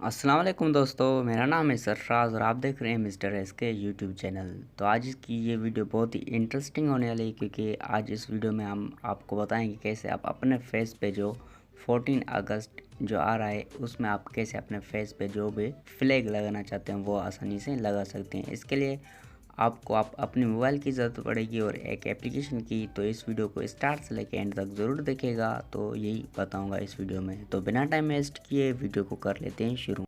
अस्सलाम वालेकुम दोस्तों, मेरा नाम है सरफराज और आप देख रहे हैं मिस्टर एस के यूट्यूब चैनल। तो आज की ये वीडियो बहुत ही इंटरेस्टिंग होने वाली है, क्योंकि आज इस वीडियो में हम आपको बताएंगे कैसे आप अपने फेस पे जो 14 अगस्त जो आ रहा है उसमें आप कैसे अपने फेस पे जो भी फ्लैग लगाना चाहते हैं वो आसानी से लगा सकते हैं। इसके लिए आपको अपने मोबाइल की ज़रूरत पड़ेगी और एक एप्लीकेशन की। तो इस वीडियो को स्टार्ट से लेकर एंड तक ज़रूर देखेगा, तो यही बताऊंगा इस वीडियो में। तो बिना टाइम वेस्ट किए वीडियो को कर लेते हैं शुरू।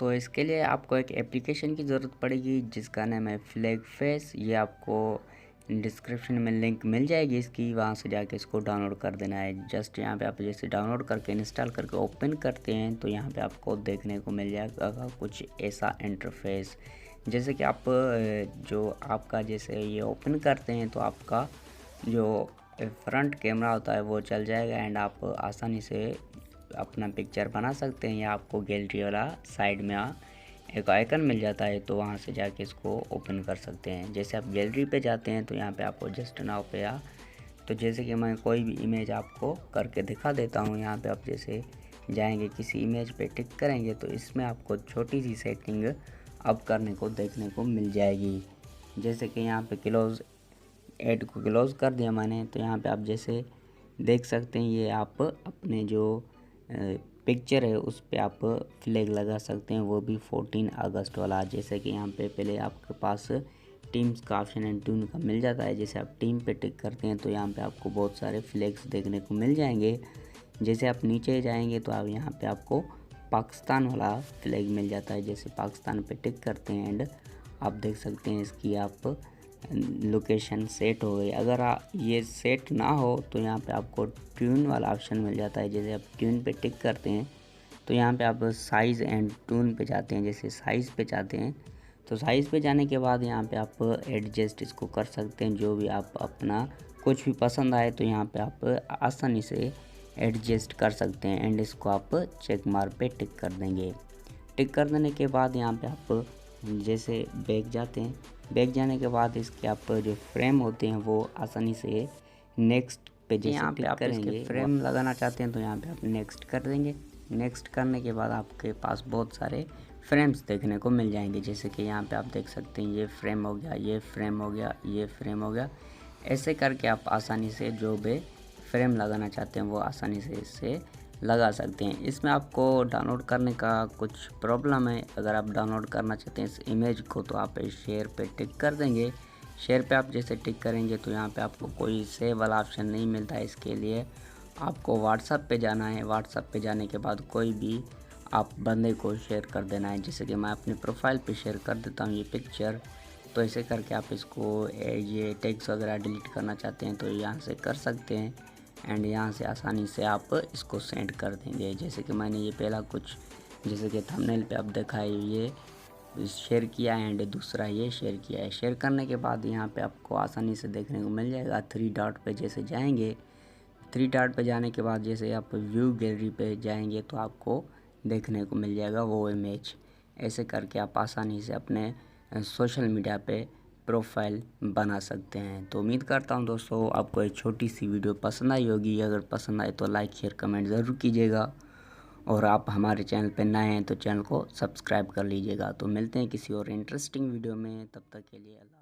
तो इसके लिए आपको एक एप्लीकेशन की ज़रूरत पड़ेगी जिसका नाम है फ्लैग फेस। ये आपको डिस्क्रिप्शन में लिंक मिल जाएगी इसकी, वहाँ से जाके इसको डाउनलोड कर देना है। जस्ट यहाँ पे आप जैसे डाउनलोड करके इंस्टॉल करके ओपन करते हैं तो यहाँ पे आपको देखने को मिल जाएगा कुछ ऐसा इंटरफेस। जैसे कि आप जो आपका जैसे ये ओपन करते हैं तो आपका जो फ्रंट कैमरा होता है वो चल जाएगा एंड आप आसानी से अपना पिक्चर बना सकते हैं। या आपको गैलरी वाला साइड में एक आइकन मिल जाता है, तो वहाँ से जाके इसको ओपन कर सकते हैं। जैसे आप गैलरी पे जाते हैं तो यहाँ पे आपको जस्ट नाउ पे तो जैसे कि मैं कोई भी इमेज आपको करके दिखा देता हूँ। यहाँ पे आप जैसे जाएंगे किसी इमेज पे टिक करेंगे तो इसमें आपको छोटी सी सेटिंग अब करने को देखने को मिल जाएगी। जैसे कि यहाँ पे क्लोज ऐड को क्लोज़ कर दिया मैंने, तो यहाँ पे आप जैसे देख सकते हैं ये आप अपने जो पिक्चर है उस पे आप फ्लैग लगा सकते हैं, वो भी 14 अगस्त वाला। जैसे कि यहाँ पे पहले आपके पास टीम्स का ऑप्शन एंड ट्यून का मिल जाता है। जैसे आप टीम पे टिक करते हैं तो यहाँ पे आपको बहुत सारे फ्लैग्स देखने को मिल जाएंगे। जैसे आप नीचे जाएंगे तो आप यहाँ पे आपको पाकिस्तान वाला फ्लैग मिल जाता है। जैसे पाकिस्तान पे टिक करते हैं एंड आप देख सकते हैं इसकी आप लोकेशन सेट हो गई। अगर ये सेट ना हो तो यहाँ पे आपको ट्यून वाला ऑप्शन मिल जाता है। जैसे आप ट्यून पे टिक करते हैं तो यहाँ पे आप साइज़ एंड ट्यून पे जाते हैं। जैसे साइज़ पे जाते हैं तो साइज़ पे जाने के बाद यहाँ पे आप एडजस्ट इसको कर सकते हैं, जो भी आप अपना कुछ भी पसंद आए तो यहाँ पे आप आसानी से एडजस्ट कर सकते हैं एंड इसको आप चेक मार्क पे टिक कर देंगे। टिक कर देने के बाद यहाँ पे आप जैसे बैक जाते हैं, बैक जाने के बाद इसके आप जो फ्रेम होते हैं वो आसानी से नेक्स्ट पे जैसे यहाँ पे आप करेंगे फ्रेम लगाना चाहते हैं तो यहाँ पे आप नेक्स्ट कर देंगे। नेक्स्ट करने के बाद आपके पास बहुत सारे फ्रेम्स देखने को मिल जाएंगे। जैसे कि यहाँ पे आप देख सकते हैं ये फ्रेम हो गया, ये फ्रेम हो गया, ये फ्रेम हो गया। ऐसे करके आप आसानी से जो भी फ्रेम लगाना चाहते हैं वो आसानी से इससे लगा सकते हैं। इसमें आपको डाउनलोड करने का कुछ प्रॉब्लम है। अगर आप डाउनलोड करना चाहते हैं इस इमेज को तो आप शेयर पे टिक कर देंगे। शेयर पे आप जैसे टिक करेंगे तो यहाँ पे आपको कोई सेव वाला ऑप्शन नहीं मिलता है। इसके लिए आपको व्हाट्सएप पे जाना है। व्हाट्सएप पे जाने के बाद कोई भी आप बंदे को शेयर कर देना है। जैसे कि मैं अपने प्रोफाइल पे शेयर कर देता हूँ ये पिक्चर। तो ऐसे करके आप इसको ये टेक्स्ट वगैरह डिलीट करना चाहते हैं तो यहाँ से कर सकते हैं एंड यहाँ से आसानी से आप इसको सेंड कर देंगे। जैसे कि मैंने ये पहला कुछ जैसे कि थंबनेल पे आप देखा है ये शेयर किया है एंड दूसरा ये शेयर किया है। शेयर करने के बाद यहाँ पे आपको आसानी से देखने को मिल जाएगा। 3 डॉट पे जैसे जाएंगे, 3 डॉट पे जाने के बाद जैसे आप व्यू गैलरी पे जाएंगे तो आपको देखने को मिल जाएगा वो इमेज। ऐसे करके आप आसानी से अपने सोशल मीडिया पे प्रोफाइल बना सकते हैं। तो उम्मीद करता हूं दोस्तों आपको एक छोटी सी वीडियो पसंद आई होगी। अगर पसंद आए तो लाइक शेयर कमेंट ज़रूर कीजिएगा और आप हमारे चैनल पे नए हैं तो चैनल को सब्सक्राइब कर लीजिएगा। तो मिलते हैं किसी और इंटरेस्टिंग वीडियो में, तब तक के लिए अल्लाह।